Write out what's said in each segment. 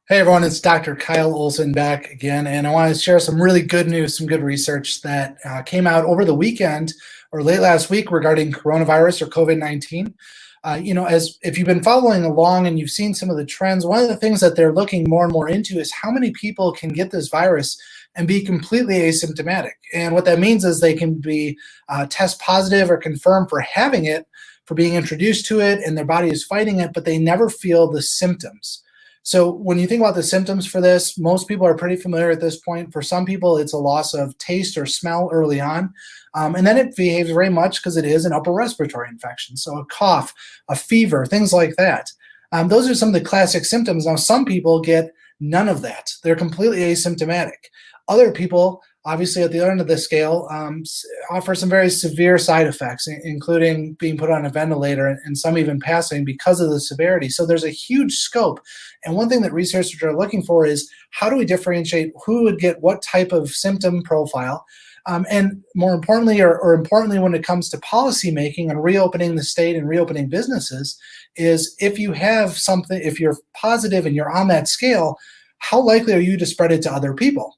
Hey everyone, it's Dr. Kyle Olson back again, and I want to share some really good news, some good research that came out over the weekend or late last week regarding coronavirus or COVID-19. As if you've been following along and you've seen some of the trends, one of the things that they're looking more and more into is how many people can get this virus and be completely asymptomatic. And what that means is they can be test positive or confirmed for having it, for being introduced to it, and their body is fighting it, but they never feel the symptoms. So when you think about the symptoms for this, most people are pretty familiar at this point. For some people, it's a loss of taste or smell early on. And then it behaves very much because it is an upper respiratory infection. So a cough, a fever, things like that. Those are some of the classic symptoms. Now, some people get none of that. They're completely asymptomatic. Other people, obviously at the other end of the scale, offer some very severe side effects, including being put on a ventilator and some even passing because of the severity. So there's a huge scope. And one thing that researchers are looking for is how do we differentiate who would get what type of symptom profile? And more importantly, or importantly, when it comes to policy making and reopening the state and reopening businesses, is if you have something, if you're positive and you're on that scale, how likely are you to spread it to other people?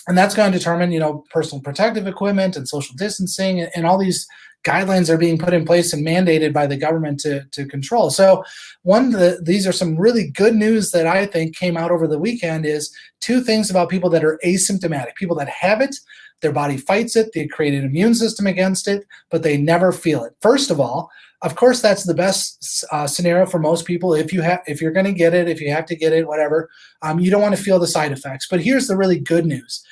And that's going to determine, personal protective equipment and social distancing and all these guidelines are being put in place and mandated by the government to control. So these are some really good news that I think came out over the weekend is two things about people that are asymptomatic, people that have it, their body fights it, they create an immune system against it, but they never feel it. First of all, of course, that's the best scenario for most people. If you're going to get it, if you have to get it, whatever, you don't want to feel the side effects. But here's the really good news.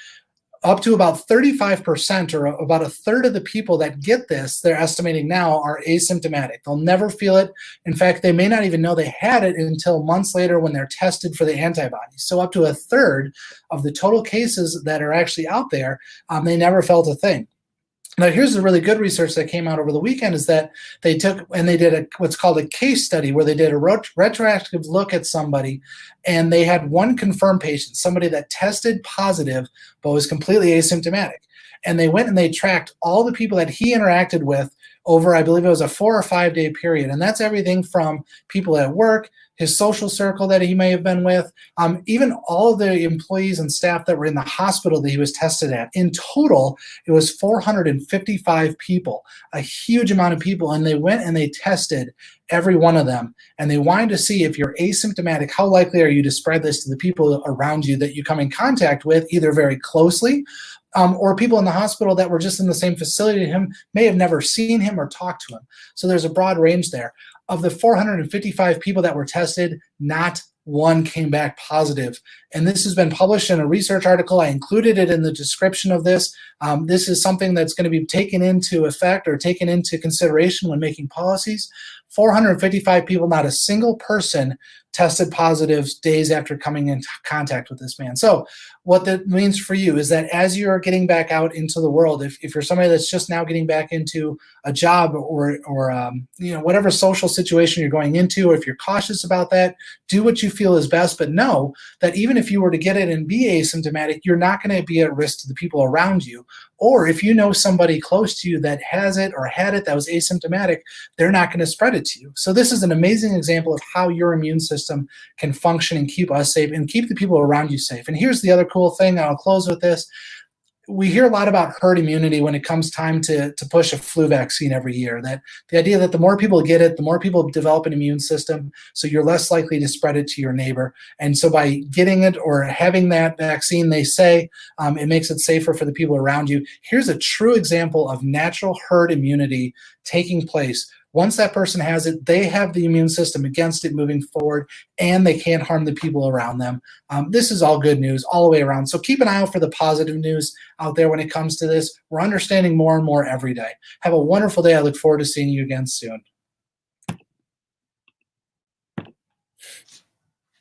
Up to about 35% or about a third of the people that get this, they're estimating now, are asymptomatic. They'll never feel it. In fact, they may not even know they had it until months later when they're tested for the antibodies. So up to a third of the total cases that are actually out there, they never felt a thing. Now, here's the really good research that came out over the weekend is that they took and they did what's called a case study where they did a retroactive look at somebody and they had one confirmed patient, somebody that tested positive but was completely asymptomatic. And they went and they tracked all the people that he interacted with over, I believe it was a 4 or 5 day period. And that's everything from people at work, his social circle that he may have been with, even all of the employees and staff that were in the hospital that he was tested at. In total, it was 455 people, a huge amount of people. And they went and they tested every one of them. And they wanted to see if you're asymptomatic, how likely are you to spread this to the people around you that you come in contact with, either very closely, or people in the hospital that were just in the same facility as him, may have never seen him or talked to him. So there's a broad range there. Of the 455 people that were tested, not one came back positive. And this has been published in a research article. I included it in the description of this. This is something that's going to be taken into effect or taken into consideration when making policies. 455 people, not a single person tested positive days after coming into contact with this man. So what that means for you is that as you're getting back out into the world, if you're somebody that's just now getting back into a job or whatever social situation you're going into, or if you're cautious about that, do what you feel is best, but know that even if you were to get it and be asymptomatic, you're not going to be at risk to the people around you. Or if you know somebody close to you that has it or had it that was asymptomatic, they're not going to spread it to you. So this is an amazing example of how your immune system can function and keep us safe and keep the people around you safe. And here's the other cool thing, I'll close with this. We hear a lot about herd immunity when it comes time to push a flu vaccine every year, that the idea that the more people get it, the more people develop an immune system, so you're less likely to spread it to your neighbor. And so by getting it or having that vaccine, they say it makes it safer for the people around you. Here's a true example of natural herd immunity taking place. Once that person has it, they have the immune system against it moving forward, and they can't harm the people around them. This is all good news all the way around. So keep an eye out for the positive news out there when it comes to this. We're understanding more and more every day. Have a wonderful day. I look forward to seeing you again soon.